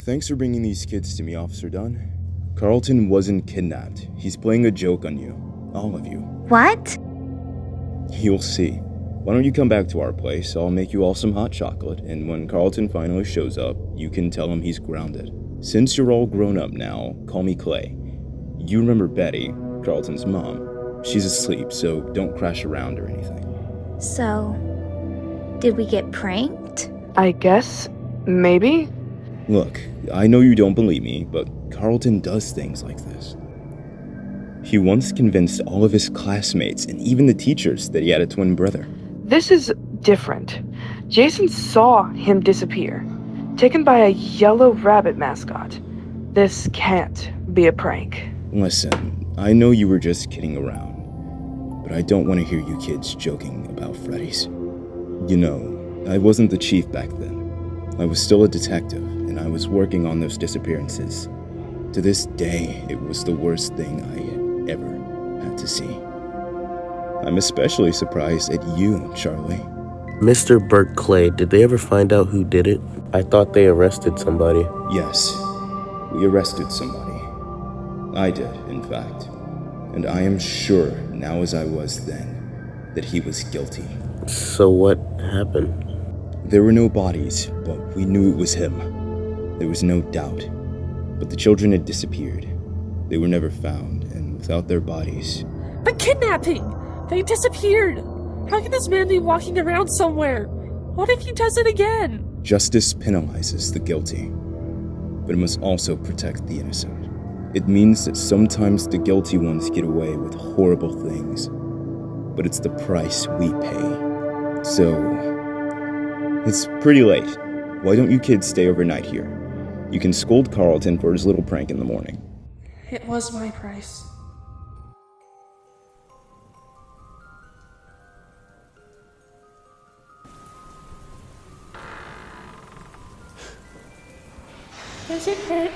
thanks for bringing these kids to me, Officer Dunn. Carlton wasn't kidnapped. He's playing a joke on you. All of you. What? You'll see. Why don't you come back to our place? I'll make you all some hot chocolate, and when Carlton finally shows up, you can tell him he's grounded. Since you're all grown up now, call me Clay. You remember Betty, Carlton's mom. She's asleep, so don't crash around or anything. So, did we get pranked? I guess. Maybe? Look, I know you don't believe me, but Carlton does things like this. He once convinced all of his classmates and even the teachers that he had a twin brother. This is different. Jason saw him disappear, taken by a yellow rabbit mascot. This can't be a prank. Listen, I know you were just kidding around, but I don't want to hear you kids joking about Freddy's. You know, I wasn't the chief back then. I was still a detective, and I was working on those disappearances. To this day, it was the worst thing I ever had to see. I'm especially surprised at you, Charlie. Mr. Burke Clay, did they ever find out who did it? I thought they arrested somebody. Yes, we arrested somebody. I did, in fact. And I am sure, now as I was then, that he was guilty. So what happened? There were no bodies, but we knew it was him. There was no doubt. But the children had disappeared. They were never found, and without their bodies... But kidnapping! They disappeared! How can this man be walking around somewhere? What if he does it again? Justice penalizes the guilty, but it must also protect the innocent. It means that sometimes the guilty ones get away with horrible things, but it's the price we pay. So... it's pretty late. Why don't you kids stay overnight here? You can scold Carlton for his little prank in the morning. It was my price. Does it hurt?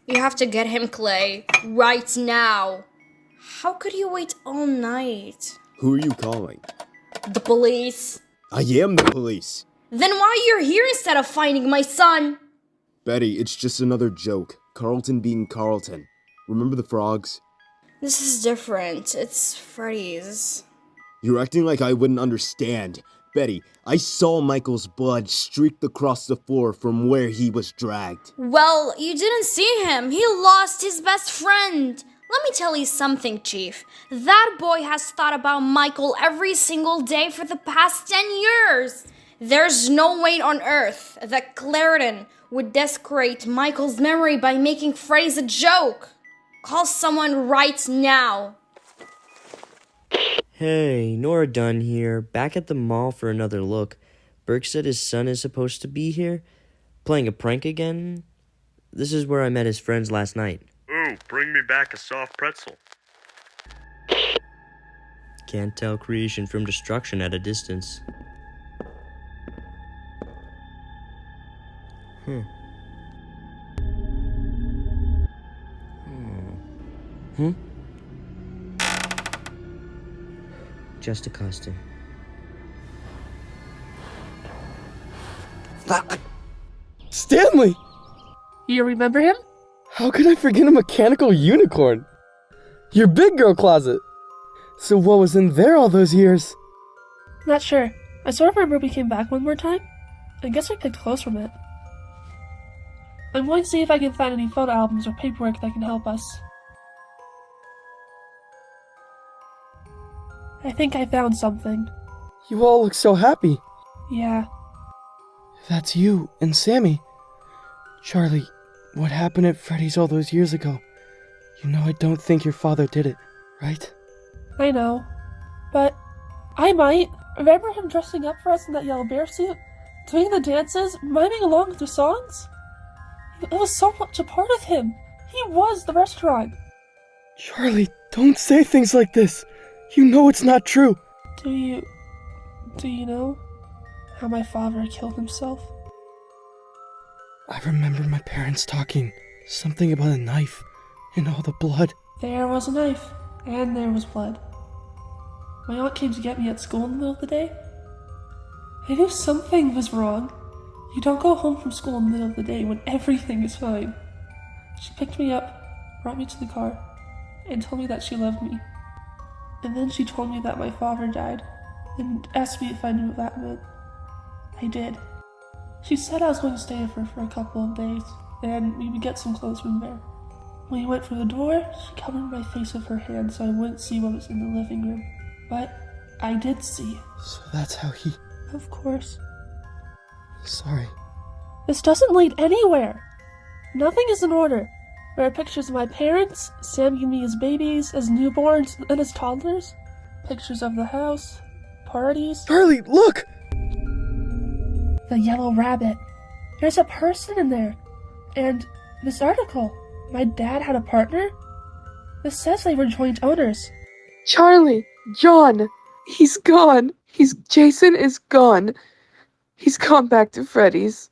You have to get him, Clay. Right now. How could you wait all night? Who are you calling? The police. I am the police. Then why are you here instead of finding my son? Betty, it's just another joke. Carlton being Carlton. Remember the frogs? This is different. It's Freddy's. You're acting like I wouldn't understand. Betty, I saw Michael's blood streaked across the floor from where he was dragged. Well, you didn't see him. He lost his best friend. Let me tell you something, Chief. That boy has thought about Michael every single day for the past 10 years. There's no way on earth that Carlton would desecrate Michael's memory by making Freddy's a joke. Call someone right now. Hey, Nora Dunn here, back at the mall for another look. Burke said his son is supposed to be here. Playing a prank again? This is where I met his friends last night. Ooh, bring me back a soft pretzel. Can't tell creation from destruction at a distance. Just a costume. Stanley! You remember him? How could I forget a mechanical unicorn? Your big girl closet! So what was in there all those years? Not sure. I sort of remember we came back one more time. I guess I picked clothes from it. I'm going to see if I can find any photo albums or paperwork that can help us. I think I found something. You all look so happy. Yeah. That's you and Sammy. Charlie, what happened at Freddy's all those years ago? You know I don't think your father did it, right? I know. But I might. Remember him dressing up for us in that yellow bear suit? Doing the dances? Miming along with the songs? It was so much a part of him. He was the restaurant. Charlie, don't say things like this. You know it's not true. Do you know how my father killed himself? I remember my parents talking. Something about a knife and all the blood. There was a knife, and there was blood. My aunt came to get me at school in the middle of the day. I knew something was wrong. You don't go home from school in the middle of the day when everything is fine. She picked me up, brought me to the car, and told me that she loved me. And then she told me that my father died, and asked me if I knew what that meant. I did. She said I was going to stay with her for a couple of days, and we would get some clothes from there. When we went for the door, she covered my face with her hand so I wouldn't see what was in the living room. But I did see. So that's how he... Of course. Sorry. This doesn't lead anywhere. Nothing is in order. There are pictures of my parents, Sammy and me as babies, as newborns, and as toddlers. Pictures of the house, parties. Charlie, look! The yellow rabbit. There's a person in there. And this article. My dad had a partner? This says they were joint owners. Charlie! John! He's gone! Jason is gone. He's gone back to Freddy's.